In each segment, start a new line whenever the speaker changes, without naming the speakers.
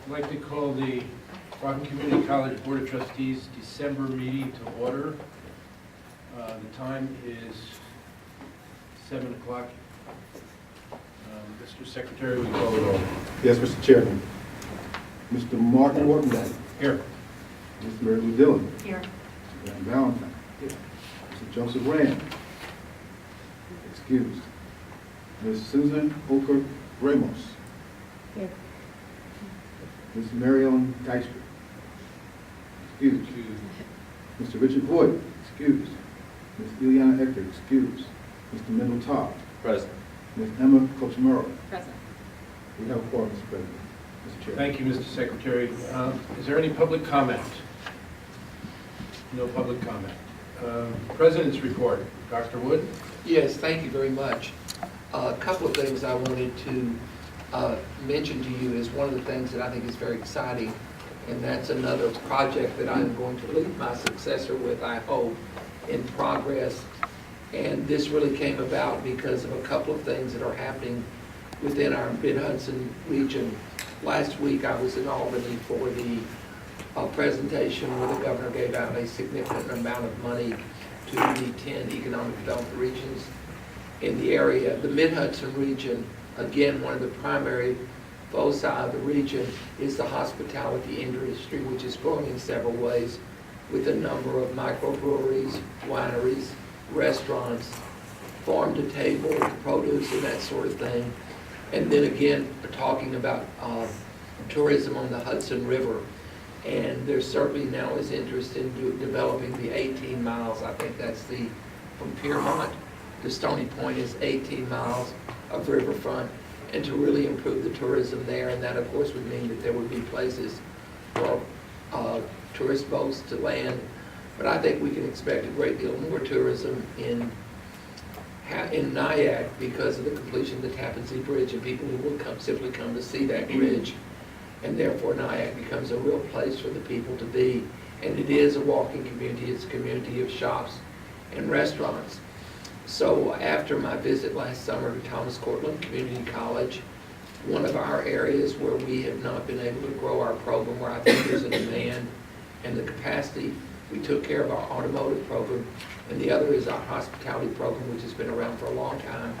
I'd like to call the Rockland Community College Board of Trustees December meeting to order. The time is 7 o'clock. Mr. Secretary, we call the roll.
Yes, Mr. Chairman. Mr. Martin Wharton.
Here.
Mr. Mary Lou Dillon.
Here.
Mr. Van Valentine. Here. Mr. Joseph Rand. Excused. Ms. Susan Oker Ramos.
Here.
Ms. Marion Geisler. Excused. Mr. Richard Boyd. Excused. Ms. Ileana Hector. Excused. Mr. Mendel Todd.
Present.
Ms. Emma Cochimero.
Present.
We have a quorum, Mr. President. Mr. Chair.
Thank you, Mr. Secretary. Is there any public comment? No public comment. President's report. Dr. Wood?
Yes, thank you very much. A couple of things I wanted to mention to you is one of the things that I think is very exciting, and that's another project that I'm going to leave my successor with, I hope, in progress. And this really came about because of a couple of things that are happening within our Mid-Hudson region. Last week I was in Albany for the presentation where the governor gave out a significant amount of money to the 10 economic development regions in the area. The Mid-Hudson region, again, one of the primary foci of the region is the hospitality industry, which is growing in several ways with a number of microbreweries, wineries, restaurants, farm to table, produce and that sort of thing. And then again, talking about tourism on the Hudson River. And there certainly now is interest in developing the 18 miles. I think that's from Piermont to Stony Point is 18 miles of riverfront, and to really improve the tourism there. And that, of course, would mean that there would be places for tourist boats to land. But I think we can expect a great deal more tourism in Nyack because of the completion of the Tappan Zee Bridge, and people who will simply come to see that bridge. And therefore Nyack becomes a real place for the people to be. And it is a walking community. It's a community of shops and restaurants. So after my visit last summer to Thomas Cortland Community College, one of our areas where we have not been able to grow our program, where I think there's a demand and the capacity, we took care of our automotive program, and the other is our hospitality program, which has been around for a long time.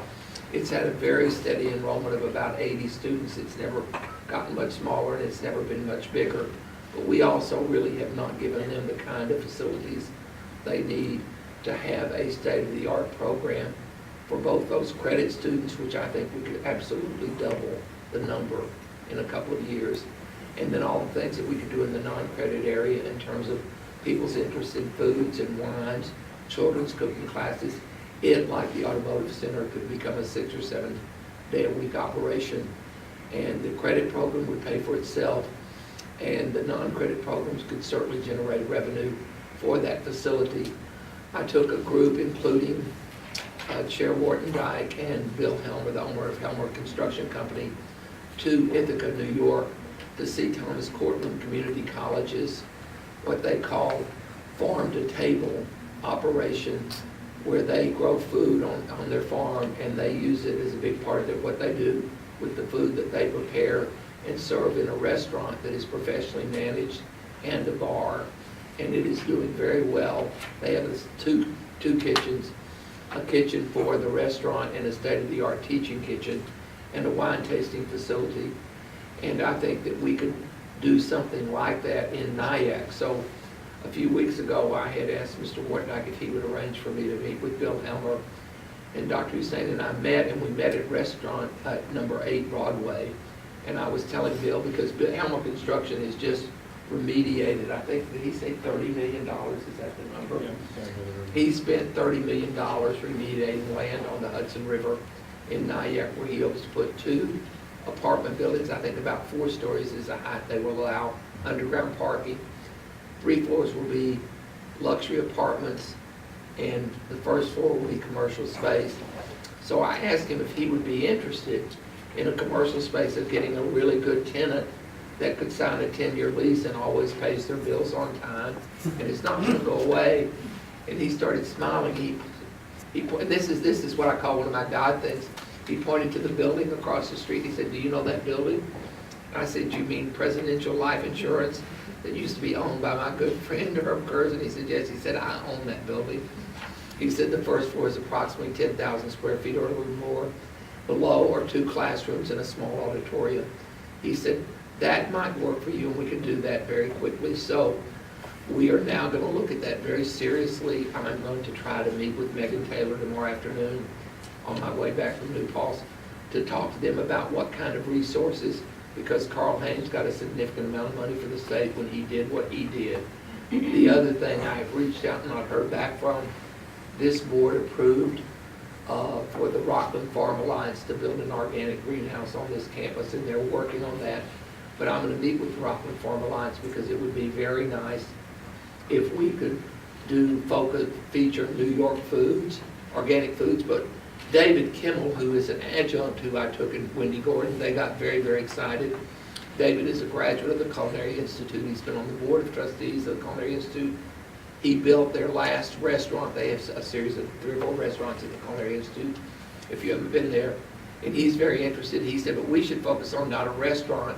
It's had a very steady enrollment of about 80 students. It's never gotten much smaller, and it's never been much bigger. But we also really have not given them the kind of facilities they need to have a state-of-the-art program for both those credit students, which I think we could absolutely double the number in a couple of years, and then all the things that we could do in the non-credit area in terms of people's interest in foods and wines, children's cooking classes. It, like the automotive center, could become a 6 or 7 day a week operation, and the credit program would pay for itself, and the non-credit programs could certainly generate revenue for that facility. I took a group including Chair Wharton Dyke and Bill Helmer, the owner of Helmer Construction Company, to Ithaca, New York, to see Thomas Cortland Community College's what they call farm-to-table operation, where they grow food on their farm, and they use it as a big part of what they do with the food that they prepare and serve in a restaurant that is professionally managed and a bar, and it is doing very well. They have two kitchens, a kitchen for the restaurant and a state-of-the-art teaching kitchen and a wine tasting facility. And I think that we could do something like that in Nyack. So a few weeks ago, I had asked Mr. Wartnock if he would arrange for me to meet with Bill Helmer, and Dr. Hussein and I met, and we met at restaurant at number 8 Broadway. And I was telling Bill, because Helmer Construction is just remediated, I think, did he say $30 million? Is that the number?
Yeah.
He spent $30 million remediating land on the Hudson River in Nyack, where he hopes to put 2 apartment buildings. I think about 4 stories is the height they will allow underground parking. 3 floors will be luxury apartments, and the first floor will be commercial space. So I asked him if he would be interested in a commercial space of getting a really good tenant that could sign a 10-year lease and always pays their bills on time, and it's not going to go away. And he started smiling. This is what I call one of my God things. He pointed to the building across the street. He said, "Do you know that building?" And I said, you mean Presidential Life Insurance that used to be owned by my good friend Herb Curzon? He said, yes. He said, I own that building. He said the first floor is approximately 10,000 square feet or a little more. Below are 2 classrooms and a small auditorium. He said, that might work for you, and we can do that very quickly. So we are now going to look at that very seriously. I'm going to try to meet with Megan Taylor tomorrow afternoon on my way back from New Paltz to talk to them about what kind of resources, because Carl Haynes got a significant amount of money for the state when he did what he did. The other thing I have reached out and not heard back from, this board approved for the Rockland Farm Alliance to build an organic greenhouse on this campus, and they're working on that. But I'm going to meet with the Rockland Farm Alliance because it would be very nice if we could feature New York foods, organic foods. But David Kimmel, who is an adjunct who I took in Wendy Gordon, they got very, very excited. David is a graduate of the Culinary Institute. He's been on the Board of Trustees of the Culinary Institute. He built their last restaurant. They have a series of 3 or 4 restaurants at the Culinary Institute, if you haven't been there. And he's very interested. He said, but we should focus on not a restaurant.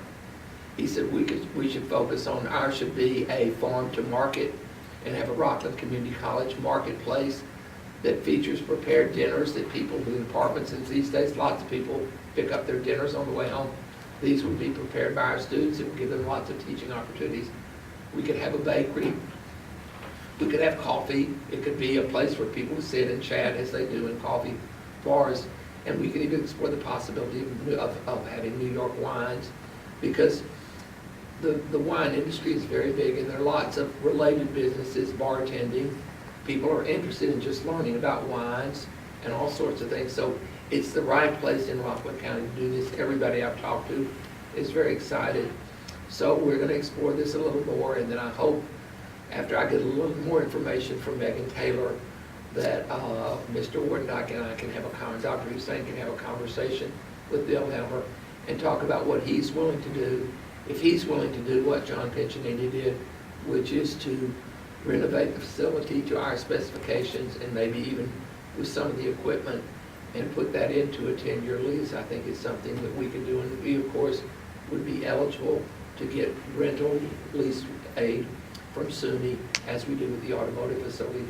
He said we should focus on, ours should be a farm to market and have a Rockland Community College marketplace that features prepared dinners that people in apartments, and these days lots of people pick up their dinners on the way home. These would be prepared by our students. It would give them lots of teaching opportunities. We could have a bakery. We could have coffee. It could be a place where people sit and chat as they do in coffee bars. And we could even explore the possibility of having New York wines, because the wine industry is very big, and there are lots of related businesses, bartending. People are interested in just learning about wines and all sorts of things. So it's the right place in Rockland County to do this. Everybody I've talked to is very excited. So we're going to explore this a little more, and then I hope after I get a little more information from Megan Taylor that Mr. Wardendyke and I can have Dr. Hussein can have a conversation with Bill Helmer and talk about what he's willing to do. If he's willing to do what John Piccinini did, which is to renovate the facility to our specifications and maybe even with some of the equipment and put that into a 10-year lease, I think it's something that we can do. And we, of course, would be eligible to get rental lease aid from SUNY as we do with the automotive facility.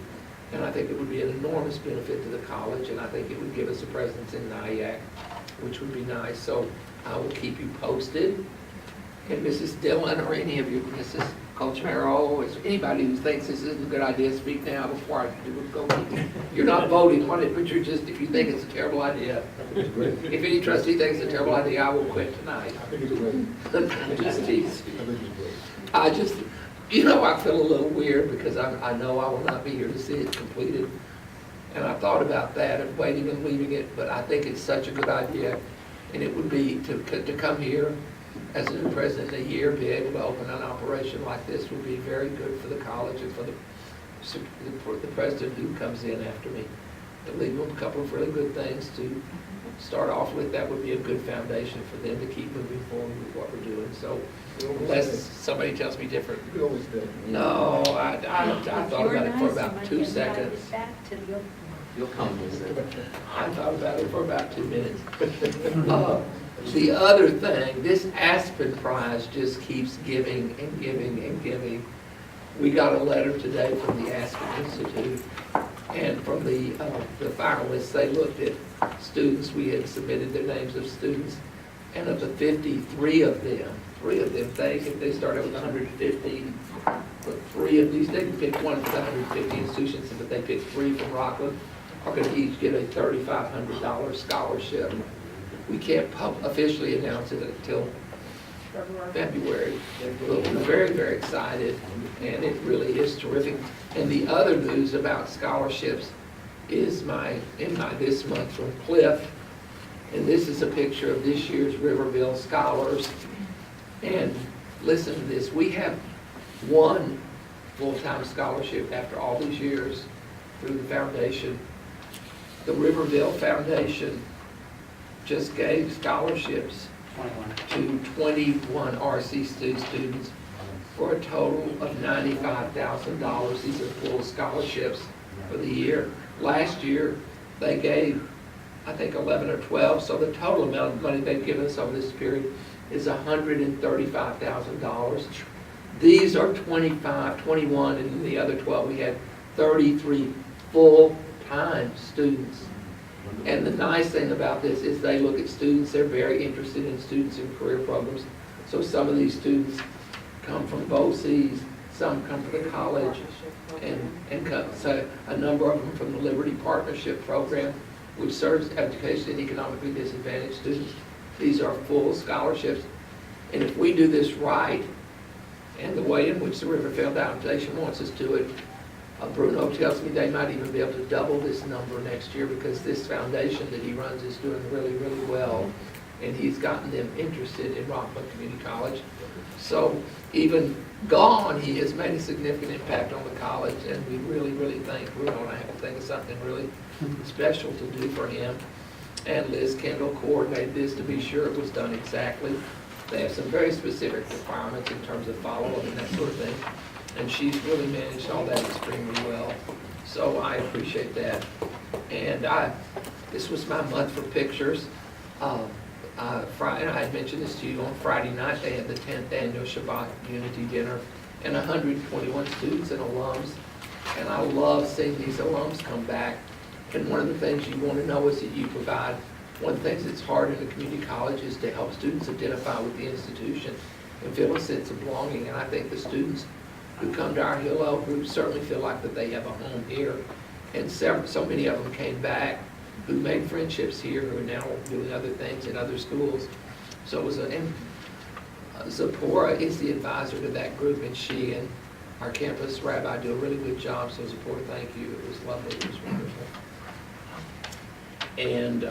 And I think it would be an enormous benefit to the college, and I think it would give us a presence in NIAC, which would be nice. So I will keep you posted. And Mrs. Dillon or any of you, Mrs. Colchmero, or anybody who thinks this isn't a good idea, speak now before I go. You're not voting on it, but you're just, if you think it's a terrible idea. If any trustee thinks it's a terrible idea, I will quit tonight.
I think it's great.
Just tease.
I think it's great.
I just, I feel a little weird because I know I will not be here to see it completed. And I thought about that of waiting and leaving it, but I think it's such a good idea. And it would be to come here as a new president in a year, be able to open an operation like this would be very good for the college and for the president who comes in after me. To leave them a couple of really good things to start off with. That would be a good foundation for them to keep moving forward with what we're doing. So unless somebody tells me different.
We always do.
No, I thought about it for about 2 seconds.
You'll come with it.
I thought about it for about 2 minutes. The other thing, this Aspen Prize just keeps giving and giving and giving. We got a letter today from the Aspen Institute and from the finalists. They looked at students. We had submitted their names of students, and of the 53 of them, 3 of them, they started with 150, but 3 of these, they didn't pick one of the 150 institutions, but they picked 3 from Rockland, are going to each get a $3,500 scholarship. We can't officially announce it until February. But we're very, very excited, and it really is terrific. And the other news about scholarships is this month from Cliff, and this is a picture of this year's Riverville Scholars. And listen to this, we have 1 full-time scholarship after all these years through the foundation. The Riverville Foundation just gave scholarships to 21 RCC students for a total of $95,000. These are full scholarships for the year. Last year, they gave I think 11 or 12, so the total amount of money they've given us over this period is $135,000. These are 25, 21, and in the other 12, we had 33 full-time students. And the nice thing about this is they look at students, they're very interested in students in career programs. So some of these students come from BOCES, some come from the college, so a number of them from the Liberty Partnership Program, which serves education and economically disadvantaged students. These are full scholarships. And if we do this right, and the way in which the Riverfield Foundation wants us to do it, Bruno tells me they might even be able to double this number next year because this foundation that he runs is doing really, really well. And he's gotten them interested in Rockland Community College. So even gone, he has made a significant impact on the college, and we really, really think Bruno and I have to think of something really special to do for him. And Liz Kendall coordinated this to be sure it was done exactly. They have some very specific requirements in terms of follow-up and that sort of thing. And she's really managed all that extremely well. So I appreciate that. And this was my month for pictures. Friday, I had mentioned this to you, on Friday night they had the 10th annual Shabbat Unity Dinner, and 121 students and alums. And I love seeing these alums come back. And one of the things you want to know is that you provide, one of the things that's hard in a community college is to help students identify with the institution and feel a sense of belonging. And I think the students who come to our Hillel group certainly feel like that they have a home here. And so many of them came back who made friendships here, who are now doing other things in other schools. So it was and Zipporah is the advisor to that group, and she and our campus rabbi do a really good job. So Zipporah, thank you. It was lovely. It was wonderful. And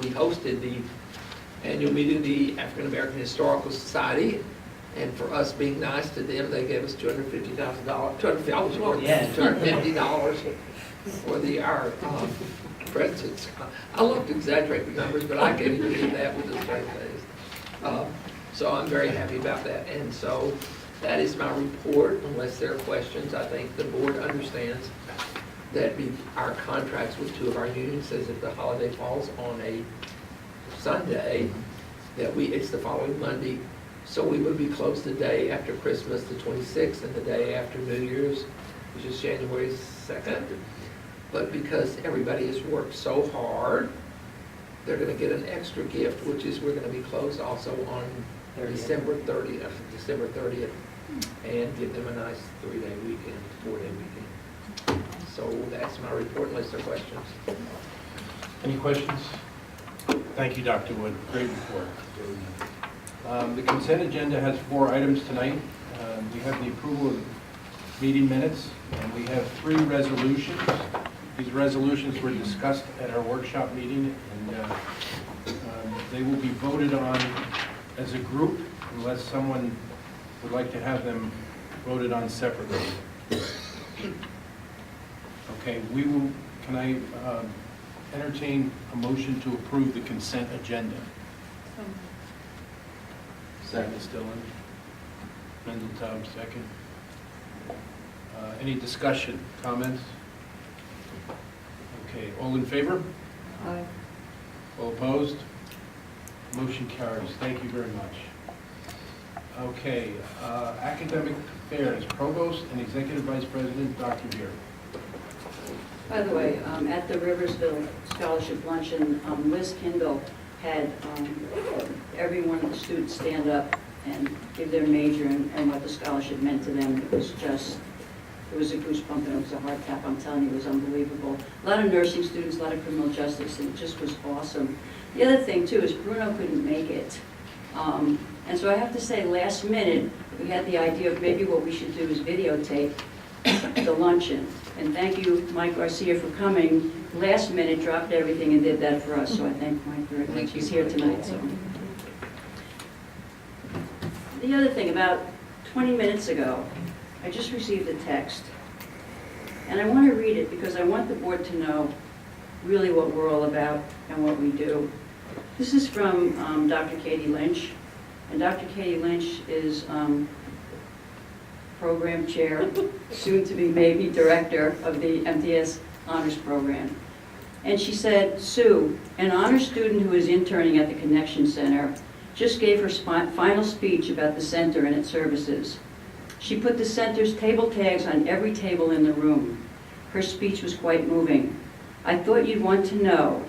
we hosted the annual meeting of the African American Historical Society. And for us being nice to them, they gave us $250,000, $250 for our presence. I love to exaggerate the numbers, but I can't even do that with a straight face. So I'm very happy about that. And so that is my report. Unless there are questions, I think the board understands that our contracts with two of our unions says if the holiday falls on a Sunday, that it's the following Monday. So we would be closed the day after Christmas, the 26th, and the day after New Year's, which is January 2nd. But because everybody has worked so hard, they're going to get an extra gift, which is we're going to be closed also on December 30th, and give them a nice 3-day weekend, 4-day weekend. So that's my report, unless there are questions.
Any questions? Thank you, Dr. Wood. Great report. The consent agenda has 4 items tonight. We have the approval of meeting minutes, and we have 3 resolutions. These resolutions were discussed at our workshop meeting, and they will be voted on as a group unless someone would like to have them voted on separately. Okay, can I entertain a motion to approve the consent agenda? Second, still in. Mendeltown, second. Any discussion, comments? Okay, all in favor?
Aye.
All opposed? Motion carries. Thank you very much. Okay, academic affairs, Provost and Executive Vice President, Dr. Beer.
By the way, at the Riversville Scholarship Luncheon, Liz Kendall had every one of the students stand up and give their major and what the scholarship meant to them. It was a goosebump and it was a heart tap. I'm telling you, it was unbelievable. A lot of nursing students, a lot of criminal justice, and it just was awesome. The other thing too is Bruno couldn't make it. And so I have to say, last minute, we had the idea of maybe what we should do is videotape the luncheon. And thank you, Mike Garcia, for coming. Last minute, dropped everything and did that for us, so I thank Mike very much. He's here tonight. So. The other thing, about 20 minutes ago, I just received a text. And I want to read it because I want the board to know really what we're all about and what we do. This is from Dr. Katie Lynch. And Dr. Katie Lynch is program chair, soon to be maybe director of the MTS Honors Program. And she said, "Sue, an honor student who is interning at the Connection Center, just gave her final speech about the center and its services. She put the center's table tags on every table in the room. Her speech was quite moving. I thought you'd want to know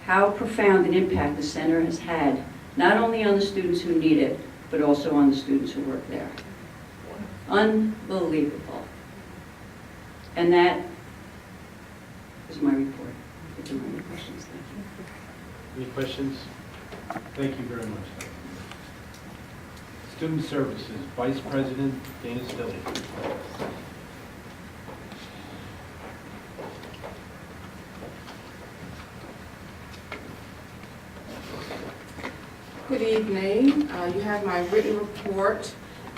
how profound an impact the center has had, not only on the students who need it, but also on the students who work there." Unbelievable. And that is my report. If there are any questions, thank you.
Any questions? Thank you very much. Student Services, Vice President Dana Stilley.
Good evening. You have my written report,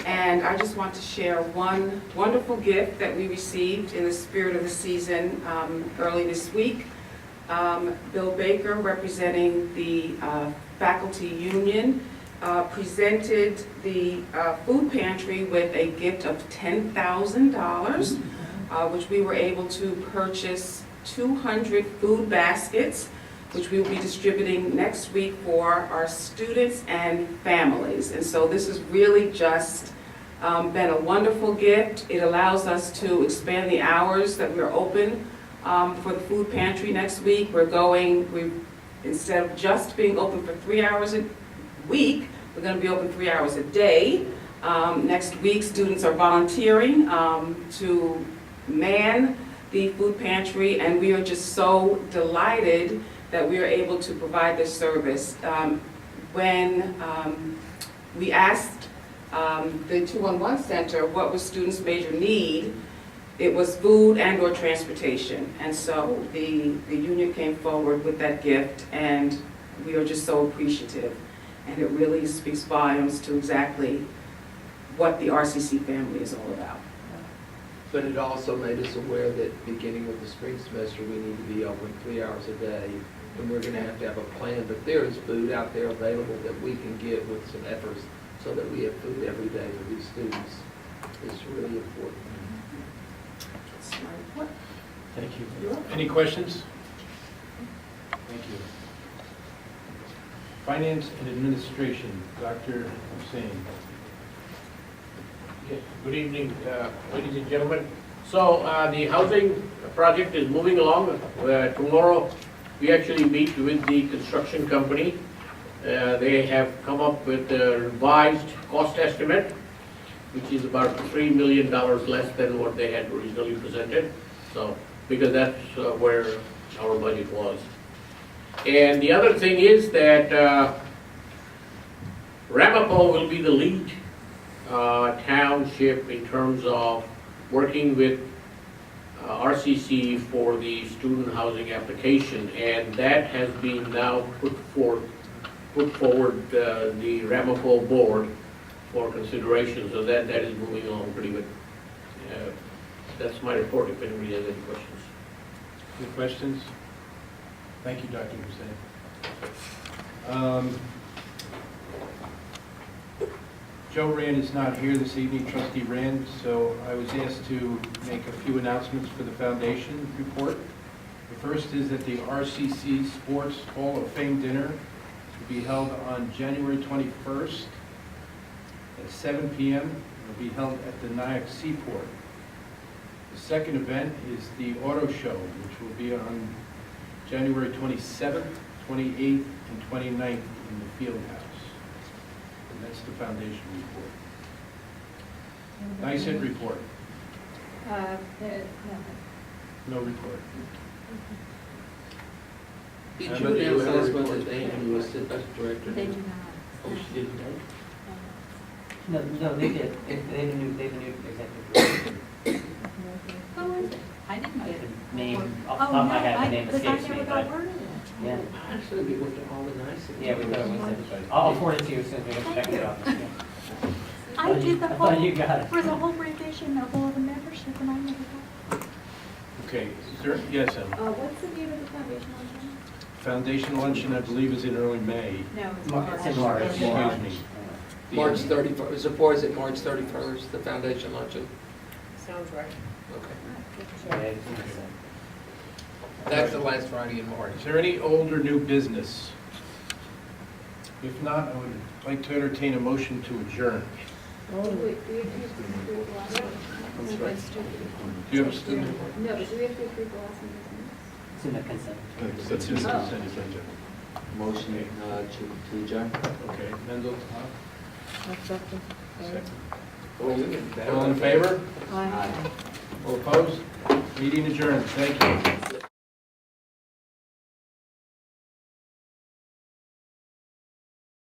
and I just want to share one wonderful gift that we received in the spirit of the season early this week. Bill Baker, representing the faculty union, presented the food pantry with a gift of $10,000, which we were able to purchase 200 food baskets, which we will be distributing next week for our students and families. And so this has really just been a wonderful gift. It allows us to expand the hours that we're open for the food pantry next week. Instead of just being open for 3 hours a week, we're going to be open 3 hours a day. Next week, students are volunteering to man the food pantry, and we are just so delighted that we are able to provide this service. When we asked the 211 Center what was students' major need, it was food and or transportation. And so the union came forward with that gift, and we are just so appreciative. And it really speaks volumes to exactly what the RCC family is all about.
But it also made us aware that beginning with the spring semester, we need to be open 3 hours a day, and we're going to have a plan. But there is food out there available that we can get with some efforts so that we have food every day for these students. It's really important.
That's my report.
Thank you.
You're welcome.
Any questions? Thank you. Finance and Administration, Dr. Hussain.
Yes, good evening, ladies and gentlemen. So the housing project is moving along. Tomorrow, we actually meet with the construction company. They have come up with a revised cost estimate, which is about $3 million less than what they had originally presented. So, because that's where our budget was. And the other thing is that Ramapo will be the lead township in terms of working with RCC for the student housing application, and that has been now put forward the Ramapo board for consideration, so that is moving along pretty good. That's my report, if anybody has any questions.
Any questions? Thank you, Dr. Hussain. Joe Rand is not here this evening, Trustee Rand, so I was asked to make a few announcements for the foundation report. The first is that the RCC Sports Hall of Fame dinner will be held on January 21st at 7 p.m. It will be held at the Nyack Seaport. The second event is the auto show, which will be on January 27th, 28th, and 29th in the Field House. And that's the foundation report. NICET report. No report.
Did
How
you
about you
announce
have a
last month
report?
that Ann was the best director?
They do not.
Oh, she didn't know?
No, they did. They have a new executive director.
Who is it? I didn't get it.
Name, off the top of my head, the name
Because I
escapes me,
never got
but,
word of it.
yeah.
Actually, we went to all the nice.
Yeah, we thought it was, I'll forward it to you as soon as we get
Thank
back to
you.
the office. Yeah.
I did the
I thought you
whole,
got it.
for the whole revision of all the membership, and I never got it.
Okay, is there, yes, Em.
What's the date of the foundation luncheon?
Foundation luncheon, I believe, is in early May.
No, it's
It's in March.
Excuse me.
March 31st, is it March 31st, the foundation luncheon?
Sounds right.
Okay.
Yeah, it's in
That's the last Friday in March.
Is there any old or new business? If not, I would like to entertain a motion to adjourn.
Wait, do we have to approve the last one?
I'm sorry. Do you have a student?
No, but do we have to approve the last one?
It's in the consent.
That's in the consent agenda.
Motion to adjourn.
Okay, Mendel,
Second.
second.
Well, we can-
All in favor?
Aye.
All opposed? Meeting adjourned. Thank you.